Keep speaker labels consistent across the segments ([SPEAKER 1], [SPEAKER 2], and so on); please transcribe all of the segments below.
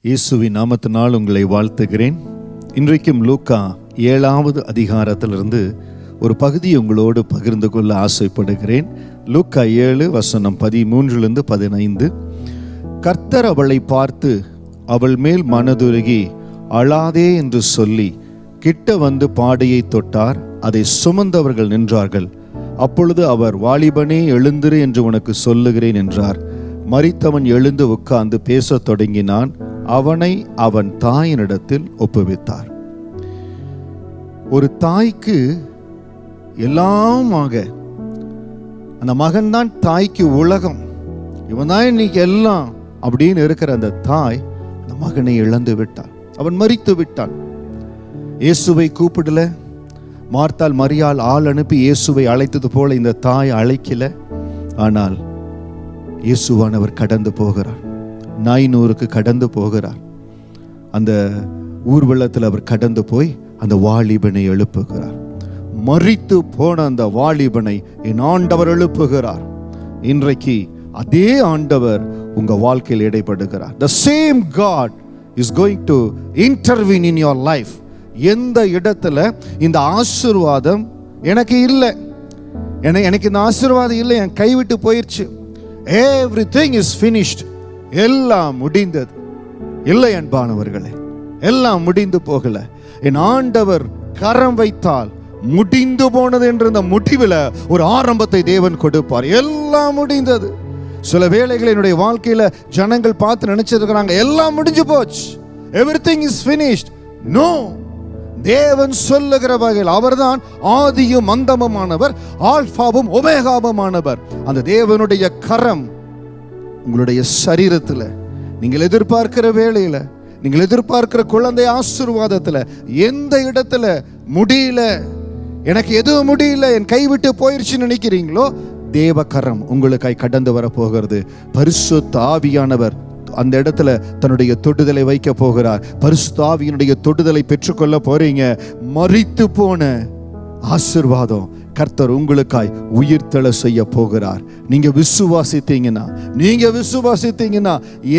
[SPEAKER 1] இயேசுவின் நாமத்தினால் உங்களை வாழ்த்துகிறேன். இன்றைக்கும் லூக்கா 7வது அதிகாரத்திலிருந்து ஒரு பகுதியை உங்களோடு பகிர்ந்து கொள்ள ஆசைப்படுகிறேன். லூக்கா 7 வசனம் 13-15. கர்த்தர் அவளை பார்த்து அவள் மேல் மனதுருகி அழாதே என்று சொல்லி கிட்ட வந்து பாடையை தொட்டார். அதை சுமந்தவர்கள் நின்றார்கள். அப்பொழுது அவர், வாலிபனே எழுந்திரு என்று உனக்கு சொல்லுகிறேன் என்றார். மரித்தவன் எழுந்து உட்கார்ந்து பேசத் தொடங்கினான். அவனை அவன் தாயினிடத்தில் ஒப்புவித்தார். ஒரு தாய்க்கு எல்லாமாக அந்த மகன்தான் தாய்க்கு உலகம், இவன் தான் இன்னைக்கு எல்லாம் அப்படின்னு இருக்கிற அந்த தாய் அந்த மகனை இழந்து விட்டாள். அவன் மரித்து விட்டான். இயேசுவை கூப்பிடல. மார்த்தாள் மரியாள் ஆள் அனுப்பி இயேசுவை அழைத்தது போல இந்த தாய் அழைக்கல. ஆனால் இயேசுவானவர் கடந்து போகிறார். நாய்னூருக்கு கடந்து போகிறார். அந்த ஊர்வலத்தில் அவர் கடந்து போய் அந்த வாலிபனை எழுப்புகிறார். மரித்து போன அந்த வாலிபனை என் ஆண்டவர் எழுப்புகிறார். இன்றைக்கு அதே ஆண்டவர் உங்க வாழ்க்கையில் இடைப்படுகிறார். The same God is going to intervene in your life. எந்த இடத்துல இந்த ஆசீர்வாதம் எனக்கு இல்லை, எனக்கு இந்த ஆசீர்வாதம் இல்லை, என் கைவிட்டு போயிடுச்சு, everything is finished, எல்லாம் முடிந்தது. இல்லை அன்பானவர்களே, எல்லாம் முடிந்து போகல. என் ஆண்டவர் கரம் வைத்தால் முடிந்து போனது என்ற இந்த முடிவில் ஒரு ஆரம்பத்தை தேவன் கொடுப்பார். எல்லாம் முடிந்தது. சில வேளைகள் என்னுடைய வாழ்க்கையில ஜனங்கள் பார்த்து நினைச்சிருக்கிறாங்க, எல்லாம் முடிஞ்சு போச்சு, everything is finished. No, தேவன் சொல்லுகிற வகையில் அவர்தான் ஆதியும் அந்தமுமானவர், ஆல்பாவும் ஒமேகாவுமானவர். அந்த தேவனுடைய கரம் உங்களுடைய சரீரத்தில், நீங்கள் எதிர்பார்க்கிற வேளையில, நீங்கள் எதிர்பார்க்கிற குழந்தை ஆசீர்வாதத்தில் எந்த இடத்துல முடியல, எனக்கு எதுவும் முடியல, என் கைவிட்டு போயிருச்சுன்னு நினைக்கிறீங்களோ, தேவ கரம் உங்களுக்காய் கடந்து வர போகிறது. பரிசுத்த ஆவியானவர் அந்த இடத்துல தன்னுடைய தொடுதலை வைக்க போகிறார். பரிசுத்த ஆவியினுடைய தொடுதலை பெற்றுக்கொள்ள போறீங்க. மரித்து போன ஆசீர்வாதம் கர்த்தர் உங்களுக்காய் உயிர்த்தெழ செய்ய போகிறார். நீங்க விசுவாசித்தீங்கன்னா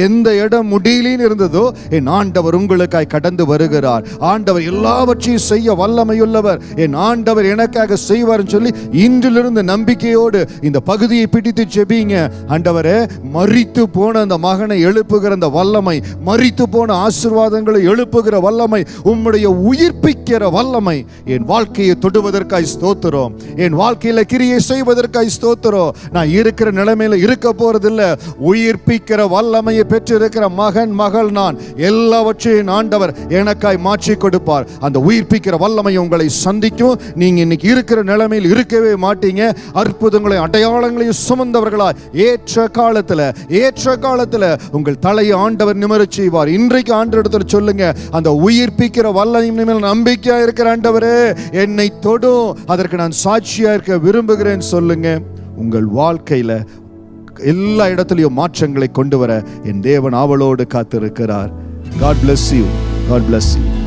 [SPEAKER 1] எந்த இடம் முடியலின்னு இருந்ததோ என் ஆண்டவர் உங்களுக்காய் கடந்து வருகிறார். ஆண்டவர் எல்லாவற்றையும் செய்ய வல்லமையுள்ளவர், என் ஆண்டவர் எனக்காக செய்வார் சொல்லி இன்றிலிருந்து நம்பிக்கையோடு இந்த பகுதியை பிடித்து ஜெபிங்க. ஆண்டவரே, மரித்து போன அந்த மகனை எழுப்புகிற அந்த வல்லமை, மரித்து போன ஆசீர்வாதங்களை எழுப்புகிற வல்லமை, உம்முடைய உயிர்ப்பிக்கிற வல்லமை என் வாழ்க்கையை தொடுவதற்காய் ஸ்தோத்திரம். என் வாழ்க்கையில கிரியை செய்வதற்காய் ஸ்தோத்திரம். நான் இருக்கிற நிலைமையில இருக்க போறதில்ல, உயிர்ப்பிக்கிற வல்லமையை பெற்றிருக்கிற மகன் மகள் நான். எல்லாவற்றையும் ஆண்டவர் எனக்காய் மாற்றி கொடுப்பார். அந்த உயிர்ப்பிக்கிற வல்லமை உங்களை சந்திக்கும். நீங்க இன்னைக்கு இருக்கிற நிலைமையில் இருக்கவே மாட்டீங்க. அற்புதங்களையும் அடையாளங்களையும் சுமந்தவர்களாய் ஏற்ற காலத்துல உங்கள் தலையை ஆண்டவர் நிமிரச் செய்வார். இன்றைக்கு ஆண்டவரிடத்தில் சொல்லுங்க, அந்த உயிர்ப்பிக்கிற வல்லமையின் மேல் நம்பிக்கையா இருக்கிற ஆண்டவரே, என்னை தொடும், அதற்கு நான் சாட்சியா இருக்க விரும்புகிறேன் சொல்லுங்க. உங்கள் வாழ்க்கையில எல்லா இடத்திலையும் மாற்றங்களை கொண்டு வர என் தேவன் ஆவலோடு காத்திருக்கிறார். God bless you. God bless you.